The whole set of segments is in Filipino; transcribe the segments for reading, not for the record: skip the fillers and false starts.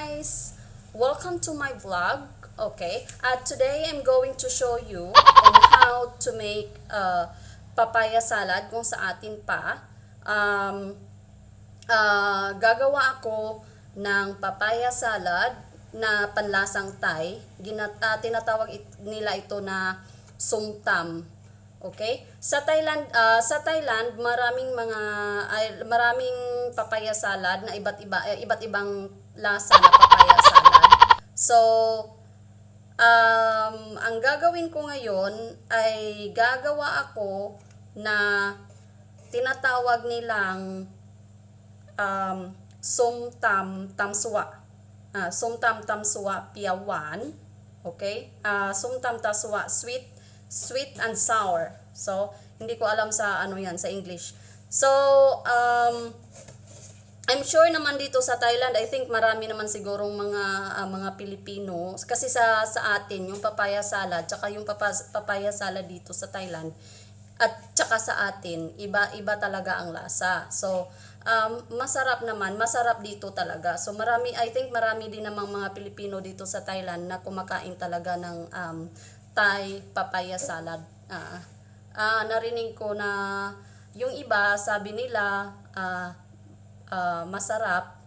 guys! Welcome to my vlog. Okay, today I'm going to show you on how to make papaya salad kung sa atin pa. Gagawa ako ng papaya salad na panlasang Thai. Tinatawag nila ito na Som Tum. Okay? Sa Thailand, maraming papaya salad na iba't ibang lasa na papaya salad. So, ang gagawin ko ngayon ay gagawa ako na tinatawag nilang Som Tum Tamsua. Som Tum Tamsua Piawan. Okay? Som Tum Tamsua sweet and sour. So, hindi ko alam sa ano yan, sa English. So, I'm sure naman dito sa Thailand, I think marami naman sigurong mga Pilipino. Kasi sa atin, yung papaya salad, tsaka yung papaya salad dito sa Thailand, at tsaka sa atin, iba talaga ang lasa. So, masarap dito talaga. So, I think marami din namang mga Pilipino dito sa Thailand na kumakain talaga ng Thai papaya salad. Narinig ko na yung iba sabi nila masarap,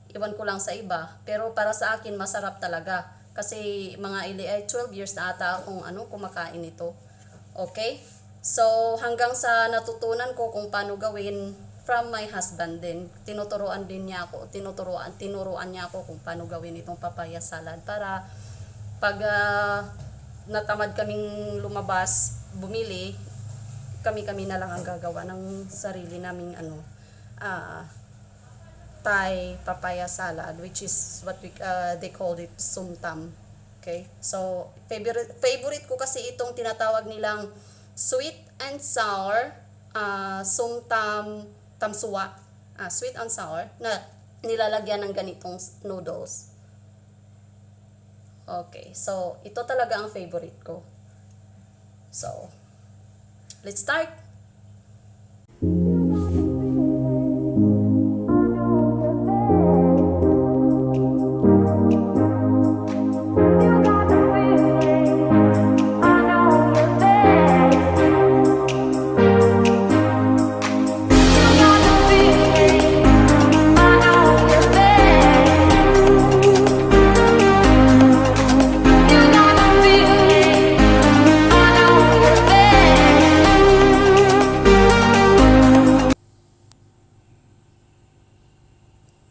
iwan ko lang sa iba, pero para sa akin masarap talaga kasi mga 12 years na ata akong kumakain ito. Okay, so hanggang sa natutunan ko kung paano gawin from my husband din. Tinuruan niya ako kung paano gawin itong papaya salad para pag natamad kaming lumabas, bumili, kami na lang ang gagawa ng sarili naming Thai papaya salad, which is what they called it Som Tum. Okay? So, favorite ko kasi itong tinatawag nilang sweet and sour Som Tum Tamsua. Sweet and sour na nilalagyan ng ganitong noodles. Okay, so ito talaga ang favorite ko. So, let's start.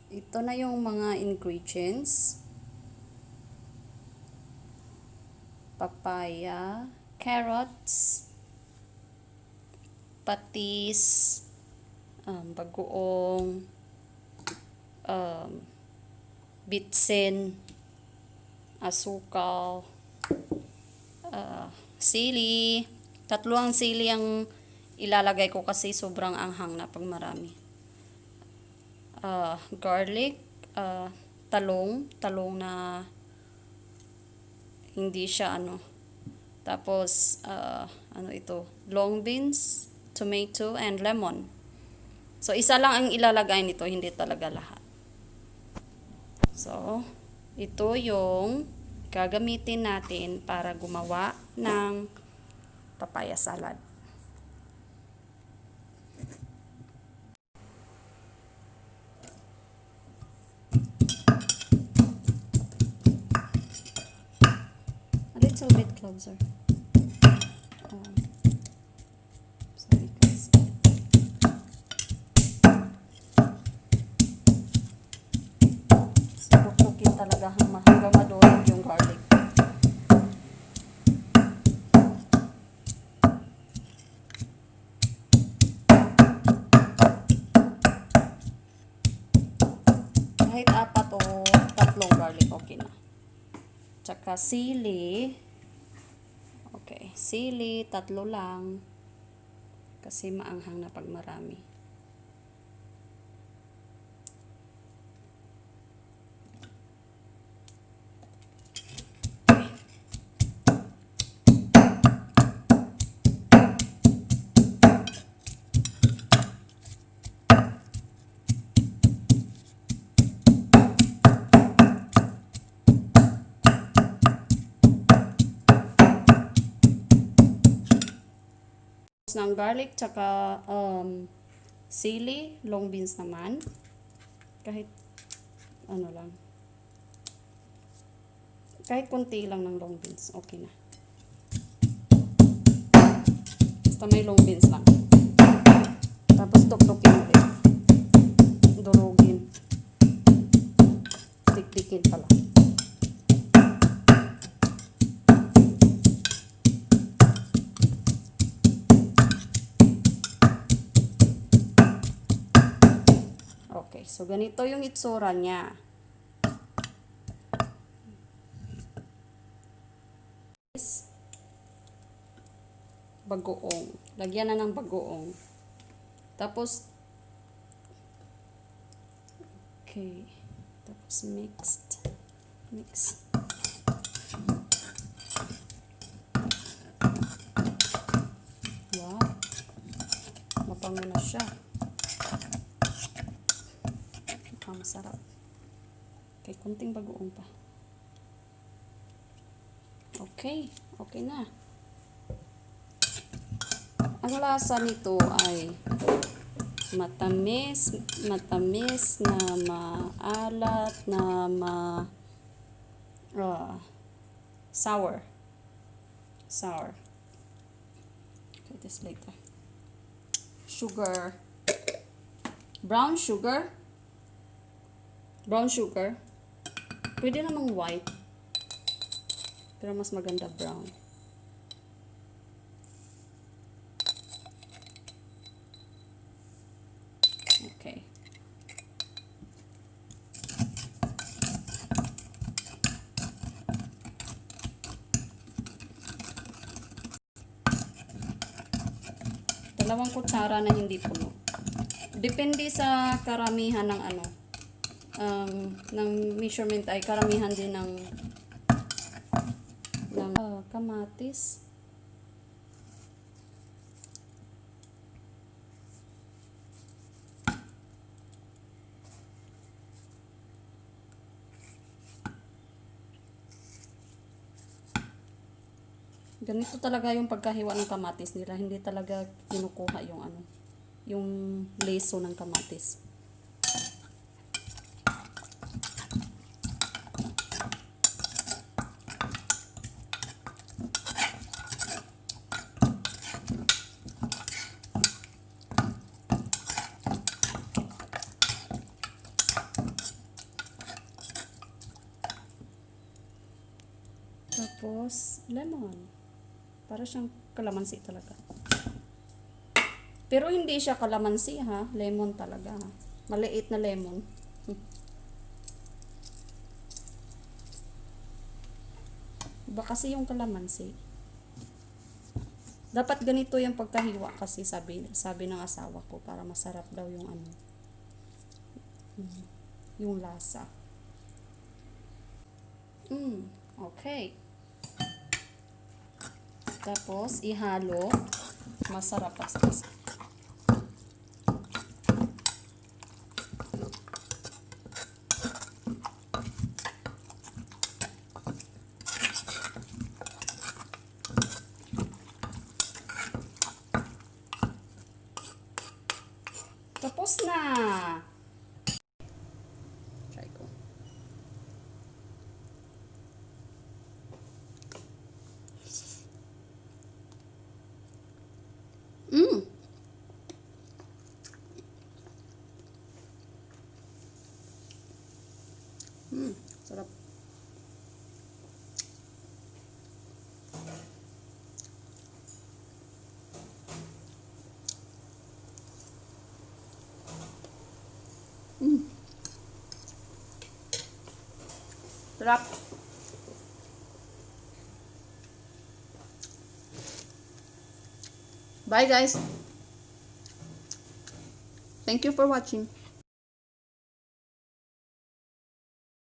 Ito na yung mga ingredients. Papaya, carrots, patis, bagoong, bitsin, asukal, sili. Tatlo ang sili ang ilalagay ko kasi sobrang anghang na pag marami. Garlic, talong na hindi siya tapos ito, long beans, tomato, and lemon. So isa lang ang ilalagay nito, hindi talaga lahat. So ito yung gagamitin natin para gumawa ng papaya salad. A little bit closer. Sorry guys. Subukin talaga hanggang madurog yung garlic. Kahit 4 o 3 garlic, okay na. Tsaka sili. Okay, sili, 3 lang. Kasi maanghang na pag marami. ng garlic, tsaka sili, long beans naman. Kahit ano lang. Kahit konti lang ng long beans, okay na. Basta may long beans lang. Tapos tuktukin ulit. Durugin. Dikdikin pala. Okay, so ganito yung itsura niya. Bagoong. Lagyan na ng bagoong. Tapos, okay. Tapos mix. Wow. Mapango na siya. Masarap. Okay, kunting bagoong pa. Okay, okay na. Ang lasa nito ay matamis na maalat na sour. Okay, this later. Sugar. Brown sugar. Pwede namang white. Pero mas maganda brown. Okay. Dalawang kutsara na hindi puno. Depende sa karamihan ng ng measurement ay karamihan din ng kamatis. Ganito talaga yung pagkahiwa ng kamatis nila, hindi talaga kinukuha yung yung leso ng kamatis. Tapos, lemon. Para siyang kalamansi talaga. Pero hindi siya kalamansi ha. Lemon talaga ha. Maliit na lemon. Iba kasi yung kalamansi. Dapat ganito yung pagkahiwa kasi sabi ng asawa ko para masarap daw yung yung lasa. Okay. Tapos, ihalo. Masarap pa sa kasi. Tapos na. Try ko. Sarap. Sarap. Bye guys. Thank you for watching.